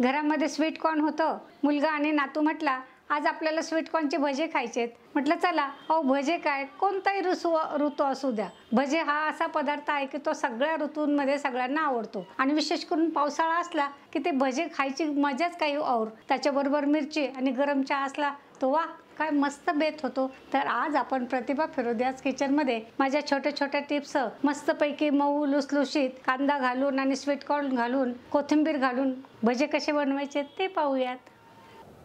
घरामध्ये sweet corn होतं. मुलगा आणि नातू म्हटला, आज आपल्याला स्वीट कॉर्नचे भजे खायचेत. म्हटलं चला. अहो भजे काय, कोणताही ऋतू असू द्या, भजे हा असा पदार्थ आहे की तो सगळ्या ऋतूंमध्ये सगळ्यांना आवडतो. आणि विशेष करून पावसाळा असला की ते भजे खायची मजाच काही और. त्याच्याबरोबर मिरची आणि गरम चहा असला तो वा, काय मस्त बेत होतो. तर आज आपण प्रतिभा फिरोदियाज किचनमध्ये माझ्या छोट्या छोट्या टिप्स मस्तपैकी मऊ लुसलुशीत कांदा घालून आणि स्वीट कॉर्न घालून कोथिंबीर घालून भजे कसे बनवायचे ते पाहूयात.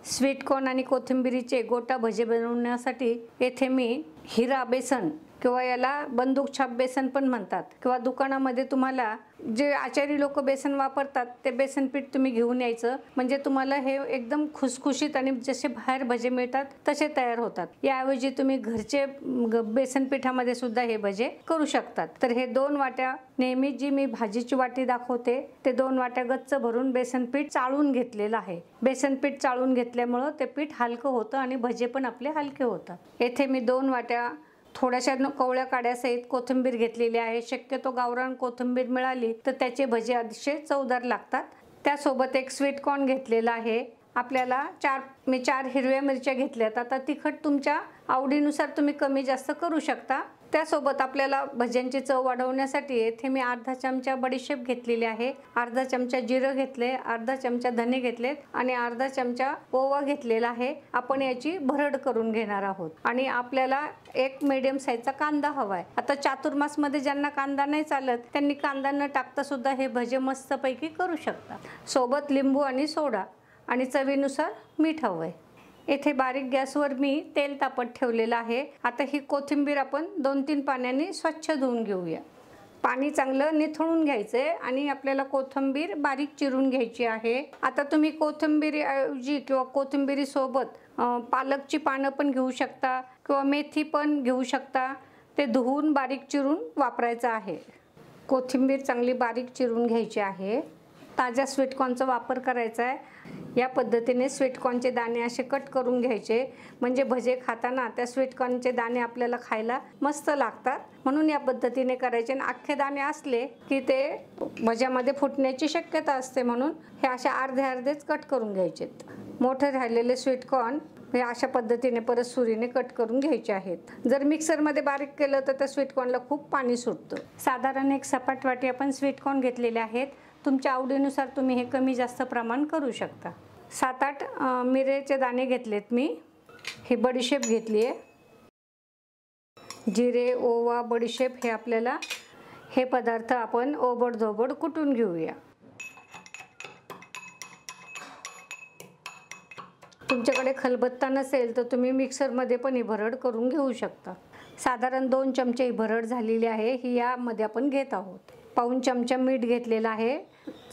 स्वीट कॉर्न आणि कोथिंबीरीचे गोटा भजे बनवण्यासाठी येथे मी हिरा बेसन किंवा याला बंदूक छाप बेसन पण म्हणतात, किंवा दुकानामध्ये तुम्हाला जे आचारी लोक बेसन वापरतात ते बेसन पीठ तुम्ही घेऊन यायचं. म्हणजे तुम्हाला हे एकदम खुसखुशीत आणि जसे बाहेर भजे मिळतात तसे तयार होतात. याऐवजी तुम्ही घरचे बेसन पिठामध्ये सुद्धा हे भजे करू शकतात. तर हे 2 वाट्या, नेहमी जी मी भाजीची वाटी दाखवते ते 2 वाट्या गच्च भरून बेसन पीठ चाळून घेतलेलं आहे. बेसन पीठ चाळून घेतल्यामुळं ते पीठ हलकं होतं आणि भजे पण आपले हलके होतात. येथे मी 2 वाट्या थोड्याशा कवळ्या काड्यासहित कोथिंबीर घेतलेली आहे. शक्यतो गावरान कोथिंबीर मिळाली तर त्याचे भजे अतिशय चवदार लागतात. त्यासोबत एक स्वीट कॉर्न घेतलेला आहे. आपल्याला 4 हिरव्या मिरच्या घेतल्यात. आता तिखट तुमच्या आवडीनुसार तुम्ही कमी जास्त करू शकता. त्यासोबत आपल्याला भज्यांची चव वाढवण्यासाठी येथे मी अर्धा चमचा बडीशेप घेतलेली आहे, अर्धा चमचा जिरं घेतले, अर्धा चमचा धने घेतलेत आणि अर्धा चमचा ओवा घेतलेला आहे. आपण याची भरड करून घेणार आहोत. आणि आपल्याला एक मीडियम साईजचा कांदा हवाय. आता चातुर्मास मध्ये ज्यांना कांदा नाही चालत त्यांनी कांदा न टाकता सुद्धा हे भजे मस्तपैकी करू शकता. सोबत लिंबू आणि सोडा आणि चवीनुसार मीठ हवंय. येथे बारीक गॅसवर मी तेल तापत ठेवलेलं आहे. आता ही कोथिंबीर आपण 2-3 पाण्याने स्वच्छ धुवून घेऊया. पाणी चांगलं निथळून घ्यायचंय आणि आपल्याला कोथिंबीर बारीक चिरून घ्यायची आहे. आता तुम्ही कोथिंबीरीऐवजी किंवा कोथिंबीरी सोबत पालकची पानं पण घेऊ शकता किंवा मेथी पण घेऊ शकता. ते धुवून बारीक चिरून वापरायचं आहे. कोथिंबीर चांगली बारीक चिरून घ्यायची आहे. ताज्या स्वीटकॉर्नचा वापर करायचा आहे. या पद्धतीने स्वीटकॉर्नचे दाणे असे कट करून घ्यायचे, म्हणजे भजे खाताना त्या स्वीटकॉर्नचे दाणे आपल्याला खायला मस्त लागतात. म्हणून या पद्धतीने करायचे. आणि अख्खे दाणे असले की ते भज्यामध्ये फुटण्याची शक्यता असते, म्हणून हे असे अर्धेच कट करून घ्यायचेत. मोठे राहिलेले स्वीटकॉर्न हे अशा पद्धतीने परत सुरीने कट करून घ्यायचे आहेत. जर मिक्सरमध्ये बारीक केलं तर त्या स्वीटकॉर्नला खूप पाणी सुटतं. साधारण एक सपाट वाटी आपण स्वीटकॉर्न घेतलेले आहेत. तुमच्या आवडीनुसार तुम्ही हे कमी जास्त प्रमाण करू शकता. 7-8 मिरेचे दाणे घेतलेत मी. ही बडीशेप घेतली आहे. जिरे, ओवा, बडीशेप हे आपल्याला हे पदार्थ आपण ओबडधोबड कुटून घेऊया. तुमच्याकडे खलबत्ता नसेल तर तुम्ही मिक्सरमध्ये पण ही भरड करून घेऊ शकता. साधारण 2 चमचे ही भरड झालेली आहे. ही यामध्ये आपण घेत आहोत. पाऊण चमचा मीठ घेतलेला आहे.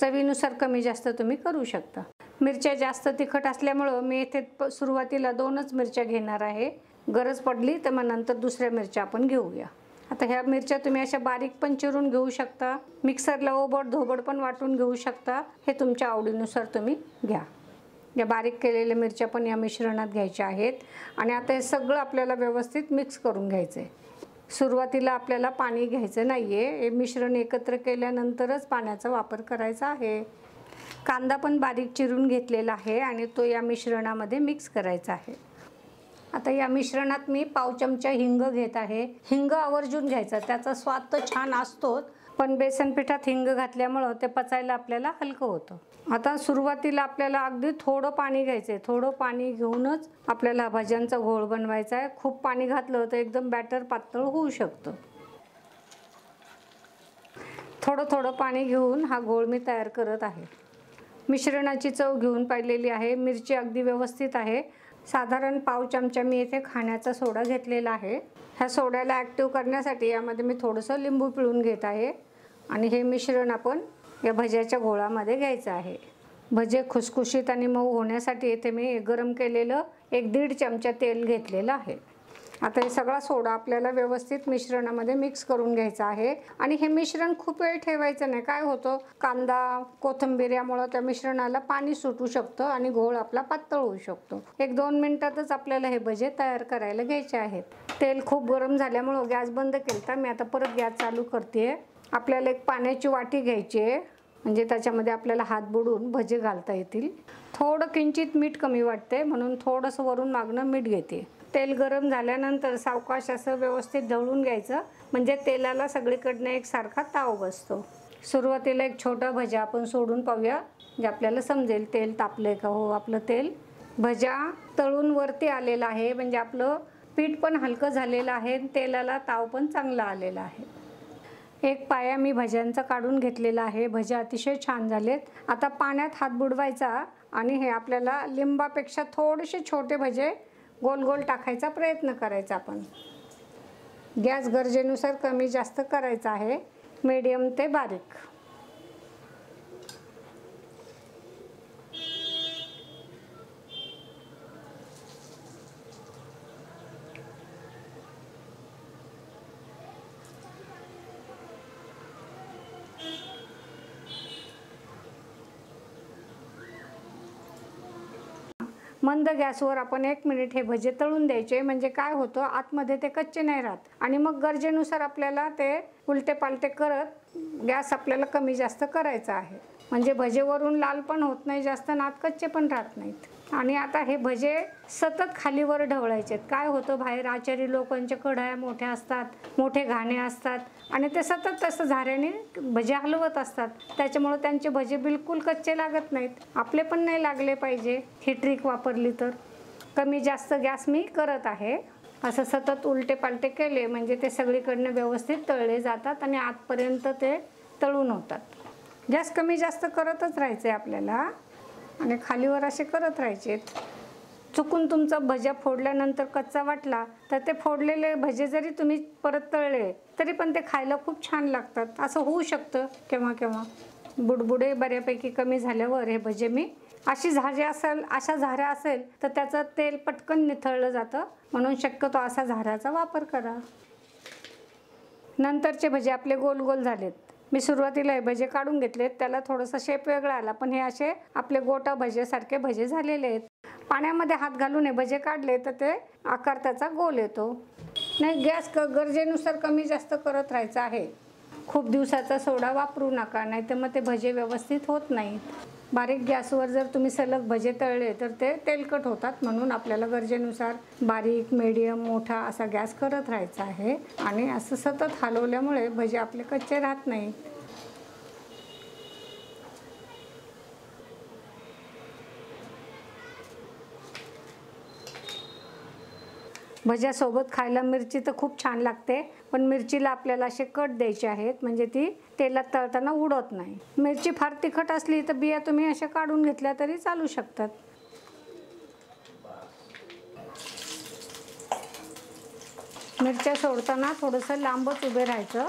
चवीनुसार कमी जास्त तुम्ही करू शकता. मिरच्या जास्त तिखट असल्यामुळं मी इथे सुरुवातीला 2च मिरच्या घेणार आहे. गरज पडली तर मग नंतर दुसऱ्या मिरच्या आपण घेऊया. आता ह्या मिरच्या तुम्ही अशा बारीक पण चिरून घेऊ शकता. मिक्सरला ओबड-धोबड पण वाटून घेऊ शकता. हे तुमच्या आवडीनुसार तुम्ही घ्या. या बारीक केलेल्या मिरच्या पण या मिश्रणात घ्यायच्या आहेत. आणि आता हे सगळं आपल्याला व्यवस्थित मिक्स करून घ्यायचं आहे. सुरुवातीला आपल्याला पाणी घ्यायचं नाही आहे. हे मिश्रण एकत्र केल्यानंतरच पाण्याचा वापर करायचा आहे. कांदा पण बारीक चिरून घेतलेला आहे आणि तो या मिश्रणामध्ये मिक्स करायचा आहे. आता या मिश्रणात मी पाव चमचा हिंग घेत आहे. हिंग आवर्जून घ्यायचा, त्याचा स्वाद तर छान असतोच, पण बेसन पिठात हिंग घातल्यामुळं ते पचायला आपल्याला हलकं होतं. आता सुरुवातीला आपल्याला अगदी थोडं पाणी घ्यायचं आहे. थोडं पाणी घेऊनच आपल्याला भाज्यांचा घोळ बनवायचा आहे. खूप पाणी घातलं तर एकदम बॅटर पातळ होऊ शकतं. थोडं पाणी घेऊन हा घोळ मी तयार करत आहे. मिश्रणाची चव घेऊन पाहिलेली आहे. मिरची अगदी व्यवस्थित आहे. साधारण पाव चमचा मी इथे खाण्याचा सोडा घेतलेला आहे. ह्या सोड्याला ॲक्टिव्ह करण्यासाठी यामध्ये मी थोडंसं लिंबू पिळून घेत आहे. आणि हे मिश्रण आपण या भज्याच्या घोळामध्ये घ्यायचं आहे. भजे खुसखुशीत आणि मऊ होण्यासाठी इथे मी गरम केलेलं 1-1.5 चमचा तेल घेतलेलं आहे. आता हे सगळा सोडा आपल्याला व्यवस्थित मिश्रणामध्ये मिक्स करून घ्यायचा आहे. आणि हे मिश्रण खूप वेळ ठेवायचं नाही. काय होतं, कांदा कोथिंबीर यामुळे त्या मिश्रणाला पाणी सुटू शकतं आणि घोळ आपला पातळ होऊ शकतो. 1-2 मिनिटातच आपल्याला हे भजे तयार करायला घ्यायचे आहेत. तेल खूप गरम झाल्यामुळं गॅस बंद केला. मी आता परत गॅस चालू करते. आपल्याला एक पाण्याची वाटी घ्यायची आहे. म्हणजे त्याच्यामध्ये आपल्याला हात बुडवून भजे घालता येतील. थोडं किंचित मीठ कमी वाटते म्हणून थोडंसं वरून मागणं मीठ घेते. तेल गरम झाल्यानंतर सावकाश असं व्यवस्थित ढवळून घ्यायचं, म्हणजे तेलाला सगळीकडनं एकसारखा ताव बसतो. सुरुवातीला एक छोटा भजा आपण सोडून पाहूया, म्हणजे आपल्याला समजेल तेल तापलंय का. हो, आपलं तेल भजा तळून वरती आलेलं आहे, म्हणजे आपलं पीठ पण हलकं झालेलं आहे, तेलाला ताव पण चांगला आलेला आहे. एक पाया मी भज्यांचा काढून घेतलेला आहे. भजे अतिशय छान झालेत. आता पाण्यात हात बुडवायचा आणि हे आपल्याला लिंबापेक्षा थोडेसे छोटे भजे गोल गोल टाकायचा प्रयत्न करायचा. आपण गॅस गरजेनुसार कमी जास्त करायचा आहे, मीडियम ते बारीक. मंद गॅसवर आपण 1 मिनिट हे भजे तळून द्यायचे, म्हणजे काय होतं आतमध्ये ते कच्चे नाही राहत. आणि मग गरजेनुसार आपल्याला ते उलटे पालटे करत गॅस आपल्याला कमी जास्त करायचा आहे, म्हणजे भजे वरून लाल पण होत नाही जास्त, नात कच्चे पण राहत नाहीत. आणि आता हे भजे सतत खालीवर ढवळायचे. काय होतं, बाहेर आचारी लोकांच्या कढया मोठ्या असतात, मोठे घाणे असतात आणि ते सतत तसं झाऱ्याने भजे हलवत असतात, त्याच्यामुळे त्यांचे भजे बिलकुल कच्चे लागत नाहीत. आपले पण नाही लागले पाहिजे. ही ट्रिक वापरली तर. कमी जास्त गॅस मी करत आहे. असं सतत उलटे पालटे केले म्हणजे ते सगळीकडनं व्यवस्थित तळले जातात आणि आतपर्यंत ते तळून होतात. गॅस कमी जास्त करतच राहायचं आहे आपल्याला आणि खालीवर असे करत राहायचे. चुकून तुमचा भजा फोडल्यानंतर कच्चा वाटला तर ते फोडलेले भजे जरी तुम्ही परत तळले तरी पण ते खायला खूप छान लागतात. असं होऊ शकतं केव्हा केव्हा. बुडबुडे बऱ्यापैकी कमी झाल्यावर हे भजे मी अशा झाऱ्या असेल तर त्याचं तेल पटकन निथळलं जातं, म्हणून शक्यतो असा झाऱ्याचा वापर करा. नंतरचे भजे आपले गोल गोल झालेत. मी सुरुवातीला हे भजे काढून घेतलेत, त्याला थोडासा शेप वेगळा आला, पण हे असे आपले गोटा भजेसारखे भजे झालेले आहेत. पाण्यामध्ये हात घालून हे भजे काढले तर ते आकार त्याचा गोल येतो. नाही, गॅस गरजेनुसार कमी जास्त करत राहायचं आहे. खूप दिवसाचा सोडा वापरू नका, नाही तर मग ते भजे व्यवस्थित होत नाहीत. बारीक गॅसवर जर तुम्ही सलग भजे तळले तर ते तेलकट होतात, म्हणून आपल्याला गरजेनुसार बारीक, मीडियम, मोठा असा गॅस करत राहायचा आहे आणि असं सतत हलवल्यामुळे भजे आपले कच्चे राहत नाहीत. भज्यासोबत खायला मिरची तर खूप छान लागते, पण मिरचीला आपल्याला असे कट द्यायचे आहेत, म्हणजे ती तेलात तळताना उडत नाही. मिरची फार तिखट असली तर बिया तुम्ही अशा काढून घेतल्या तरी चालू शकतात. मिरच्या सोडताना थोडंसं लांबच उभे राहायचं.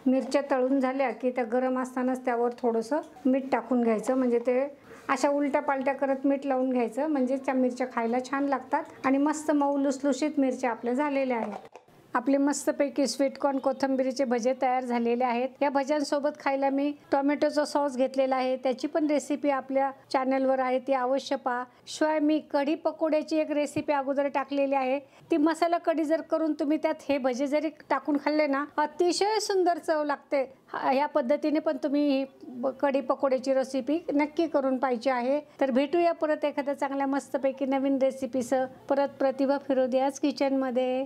मिरच्या तळून झाल्या की त्या गरम असतानाच त्यावर थोडंसं मीठ टाकून घ्यायचं, म्हणजे ते अशा उलट्या पालट्या करत मीठ लावून घ्यायचं, म्हणजे त्या मिरच्या खायला छान लागतात आणि मस्त मऊ लुसलुशीत मिरच्या आपल्या झालेल्या आहेत. आपले मस्तपैकी स्वीटकॉर्न कोथिंबिरीचे भजे तयार झालेले आहेत. या भज्यांसोबत खायला मी टोमॅटोचा सॉस घेतलेला आहे, त्याची पण रेसिपी आपल्या चॅनलवर आहे, ती अवश्य पहा. शिवाय मी कढी पकोड्याची एक रेसिपी अगोदर टाकलेली आहे, ती मसाला कढी जर करून तुम्ही त्यात हे भजे जरी टाकून खाल्ले ना, अतिशय सुंदर चव लागते. ह्या पद्धतीने पण तुम्ही ही कढी पकोड्याची रेसिपी नक्की करून पाहिजे आहे. तर भेटूया परत एखाद्या चांगल्या मस्तपैकी नवीन रेसिपीसह. परत प्रतिभा फिरोदियाज किचनमध्ये.